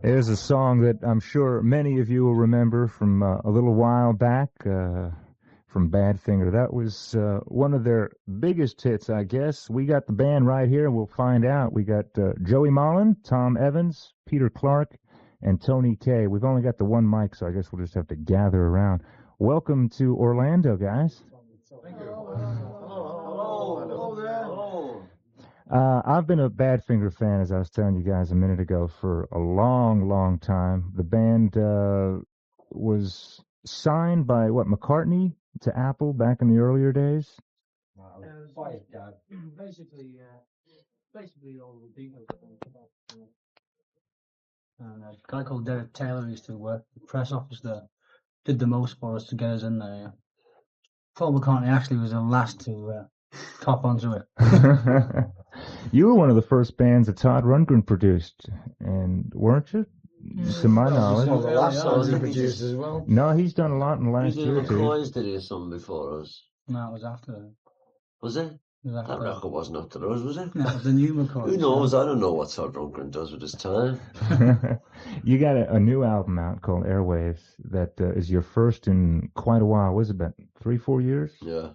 There's a song that I'm sure many of you will remember from a little while back from Badfinger. That was one of their biggest hits, I guess. We got the band right here. We'll find out. We got Joey Molland, Tom Evans, Peter Clark, and Tony Kaye. We've only got the one mic, so I guess we'll just have to gather around. Welcome to Orlando, guys. Thank you. Hello there. Hello. I've been a Badfinger fan, as I was telling you guys a minute ago, for a long, long time. The band was signed by, McCartney to Apple back in the earlier days? Basically, all the Beatles. And a guy called Derek Taylor used to work the press office there. Did the most for us to get us in there. Yeah. Paul McCartney actually was the last to cop onto it. You were one of the first bands that Todd Rundgren produced, and weren't you? To my knowledge. One of the last songs he produced as well. No, he's done a lot in the last year or two. McCoy's did his song before us. No, it was after. Was it? That record wasn't up to us, was it? No, the new McCoy. Who knows? I don't know what Todd Rundgren does with his time. You got a new album out called Airwaves that is your first in quite a while. Was it about 3-4 years? Yeah,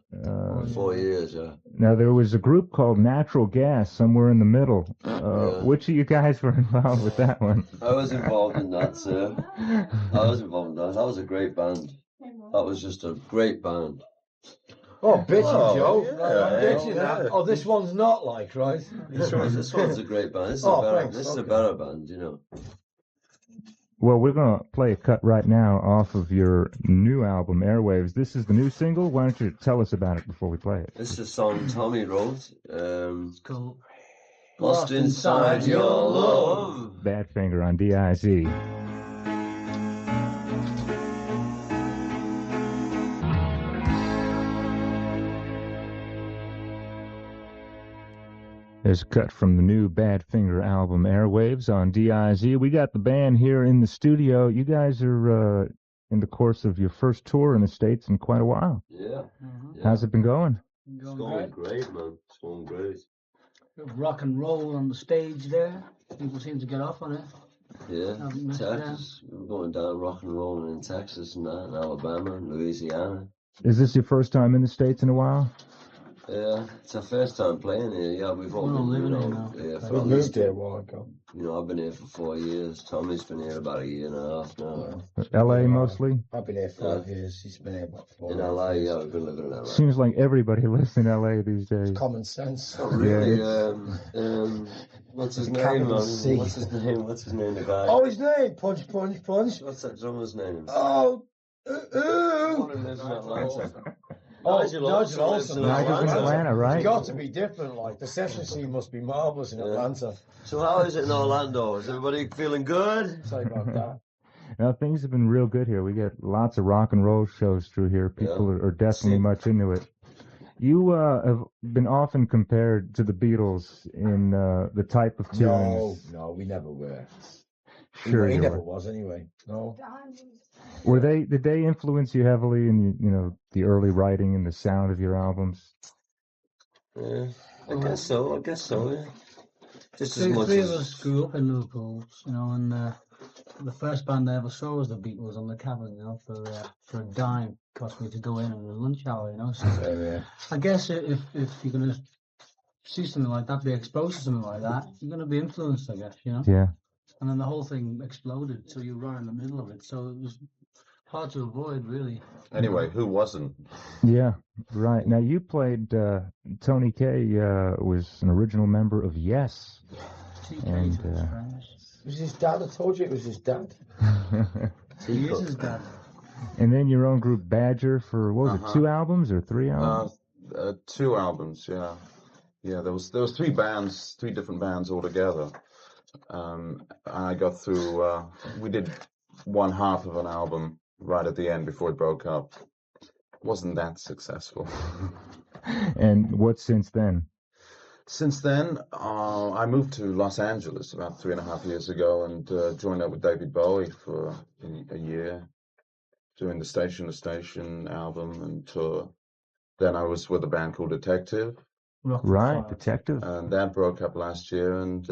4 years, yeah. Now, there was a group called Natural Gas somewhere in the middle. Yeah. Which of you guys were involved with that one? I was involved in that, sir. I was involved in that. That was a great band. That was just a great band. Oh, bitchy, Joe. Yeah, Bitchy that. Oh, this one's not like, right? This one's a great band. This is a better band, you know. Well, we're going to play a cut right now off of your new album, Airwaves. This is the new single. Why don't you tell us about it before we play it? This is a song Tommy wrote. It's called Lost Inside Your Love. Badfinger on DIZ. There's a cut from the new Badfinger album, Airwaves, on DIZ. We got the band here in the studio. You guys are in the course of your first tour in the States in quite a while. Yeah. How's it been going? It's going great, man. It's going great. Rock and roll on the stage there. People seem to get off on it. Yeah, Texas. We're going down rock and rolling in Texas and that, in Alabama and Louisiana. Is this your first time in the States in a while? Yeah, it's our first time playing here. Yeah, we've all been, living here now. We moved here a while ago. You know, I've been here for 4 years. Tommy's been here about 1.5 years now. LA mostly? I've been here 5 years. He's been here about 4 years. In LA, yeah, we've been living in LA. Seems like everybody lives in LA these days. It's common sense. Not really. What's his name? What's his name, the guy? Oh, his name? Punch. What's that drummer's name? Oh, One who lives in Atlanta. Nigel Olsen. Nigel's in Atlanta, right? It's got to be different. Like the session scene must be marvelous in Atlanta. So how is it in Orlando? Is everybody feeling good? Sorry about that. Now, things have been real good here. We get lots of rock and roll shows through here. People are definitely much into it. You have been often compared to the Beatles in the type of tunes. No, we never were. Sure, he never was anyway. No. Did they influence you heavily in the early writing and the sound of your albums? Yeah, I guess so. Yeah. Just as Three much of as us grew up in Liverpool, and the first band I ever saw was the Beatles on the Cavern, for a dime. Cost me to go in a lunch hour, So I guess if you're gonna see something like that, be exposed to something like that, you're gonna be influenced, I guess, Yeah. And then the whole thing exploded, so you're right in the middle of it. So it was hard to avoid, really. Anyway, who wasn't? Yeah, right. Now, you played, Tony Kaye was an original member of Yes. And it was his dad. I told you it was his dad. He is his dad. And then your own group, Badger, for, what was it, 2 albums or 3 albums? 2 albums, yeah. Yeah, there was 3 bands, 3 different bands altogether. I got through, we did one half of an album right at the end before it broke up. Wasn't that successful. And what since then? Since then, I moved to Los Angeles about 3.5 years ago and joined up with David Bowie for a year, doing the Station to Station album and tour. Then I was with a band called Detective. Right, Detective. And that broke up last year, and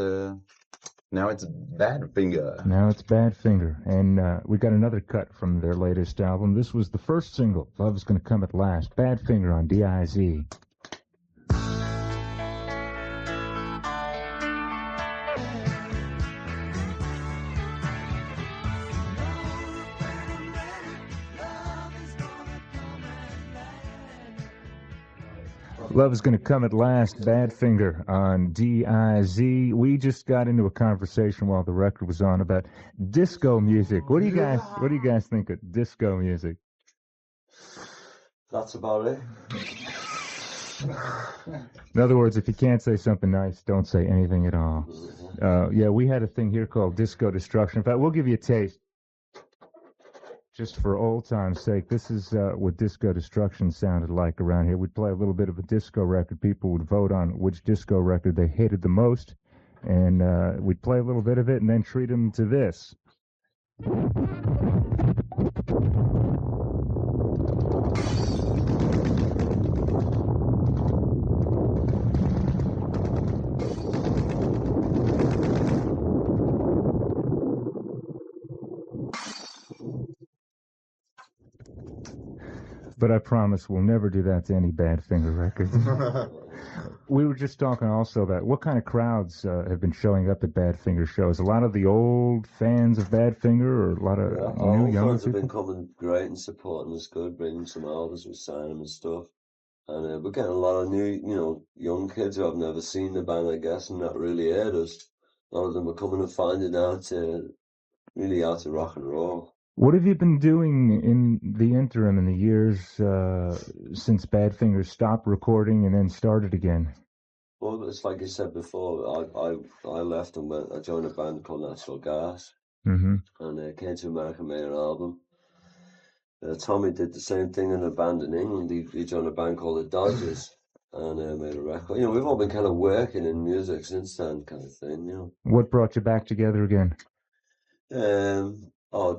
Now it's Badfinger. Now it's Badfinger. And we got another cut from their latest album. This was the first single, Love's Gonna Come at Last. Badfinger on DIZ. Love is Gonna Come at Last, Badfinger on DIZ. We just got into a conversation while the record was on about disco music. What do you guys think of disco music? That's about it. In other words, if you can't say something nice, don't say anything at all. Yeah, we had a thing here called Disco Destruction. In fact, we'll give you a taste. Just for old time's sake, this is what Disco Destruction sounded like around here. We'd play a little bit of a disco record. People would vote on which disco record they hated the most. And we'd play a little bit of it and then treat them to this. But I promise we'll never do that to any Badfinger records. We were just talking also about what kind of crowds have been showing up at Badfinger shows. A lot of the old fans of Badfinger, or a lot of new young fans have people? been coming great and supporting us good, bringing some albums, we sign them and stuff. And we're getting a lot of new, young kids who have never seen the band, I guess, and not really heard us. A lot of them are coming and finding out really out to rock and roll. What have you been doing in the interim, in the years since Badfinger stopped recording and then started again? Well, it's like you said before, I left and I joined a band called Natural Gas, Mm-hmm. and came to America and made an album. Tommy did the same thing in a band in England. He joined a band called the Dodgers and made a record. We've all been kind of working in music since then, kind of thing. What brought you back together again?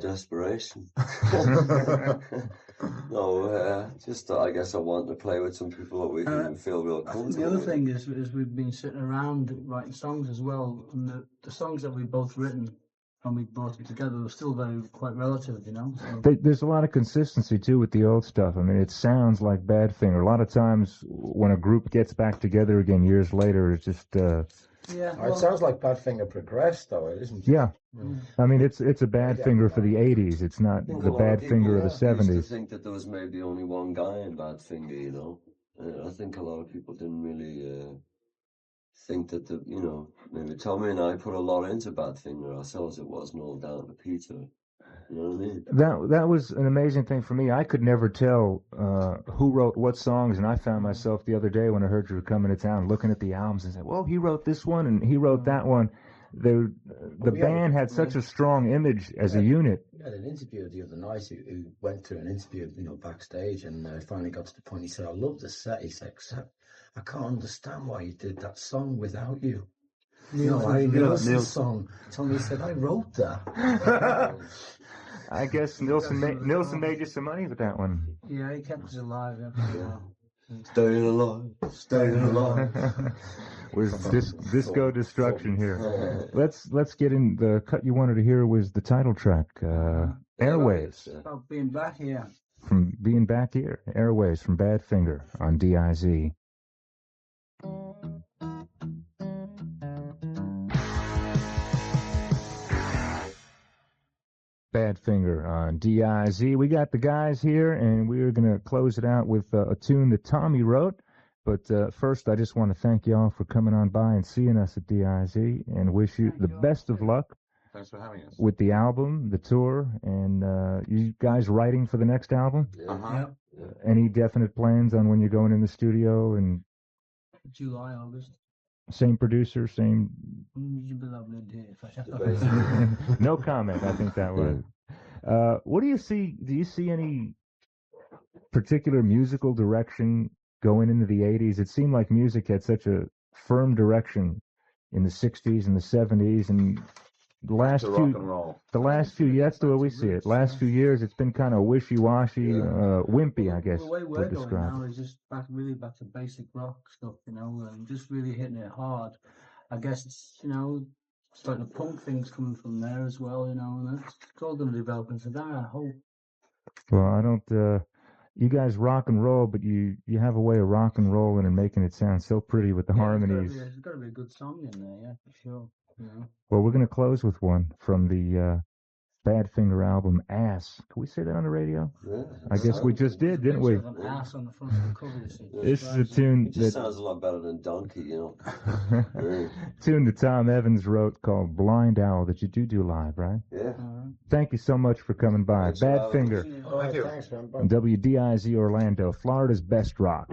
Desperation. No, just I guess I want to play with some people that we can feel real comfortable. The other with. thing is we've been sitting around writing songs as well, and the songs that we've both written and we brought them together are still quite relative, So. There's a lot of consistency too with the old stuff. I mean, it sounds like Badfinger. A lot of times when a group gets back together again years later, it's just It sounds like Badfinger progressed, though, isn't it? yeah. I mean, it's a Badfinger for the '80s. It's not I think the a lot of people Badfinger of the used to '70s. think that there was maybe only one guy in Badfinger, I think a lot of people didn't really think that maybe Tommy and I put a lot into Badfinger ourselves. It wasn't all down to Peter. You know what I mean? That was an amazing thing for me. I could never tell who wrote what songs, and I found myself the other day when I heard you were coming to town, looking at the albums and said, "Well, he wrote this one and he wrote that one." The band had such a strong image as a unit. We had an interview the other night who went through an interview, backstage, and finally got to the point. He said, "I love the set." He said, "Except I can't understand why you did that song without you." I wrote the song. Tommy said, "I wrote that." I guess Nilsson made you some money with that one. Yeah, he kept us alive after a while. Staying alive. Was Disco Destruction here? Let's get in. The cut you wanted to hear was the title track, Airwaves. About being back here. From being back here, Airwaves from Badfinger on DIZ. Badfinger on DIZ. We got the guys here, and we're going to close it out with a tune that Tommy wrote. But first, I just want to thank y'all for coming on by and seeing us at DIZ, and wish you the best of luck. Thanks for having us. With the album, the tour, and you guys writing for the next album? Uh-huh. Any definite plans on when you're going in the studio? And July, August. same producer, same. No comment. I think that was. What do you see? Do you see any particular musical direction going into the '80s? It seemed like music had such a firm direction in the '60s and the '70s, and the last To few, rock and roll. that's the way we see it. Last few years, it's been kind of wishy-washy, wimpy, I guess. The way we're would going describe now it. is just back to basic rock stuff, and just really hitting it hard. I guess it's, starting to punk things coming from there as well, you know, and it's all going to develop into that, I hope. Well, I don't. You guys rock and roll, but you have a way of rock and rolling and making it sound so pretty with the harmonies. There's got to be a good song in there, yeah, for sure. You know. Well, we're going to close with one from the Badfinger album, Ass. Can we say that on the radio? Yeah, I guess we just did, didn't we? Picture of an ass on the front of the cover, you see. This is a tune It just that sounds a lot better than Donkey, you know. Really. tune that Tom Evans wrote called Blind Owl that you do live, right? Yeah. Thank you so much for coming by. Thanks for having us. Badfinger All right, Thank you. thanks, man. Bye. on WDIZ Orlando, Florida's best rock.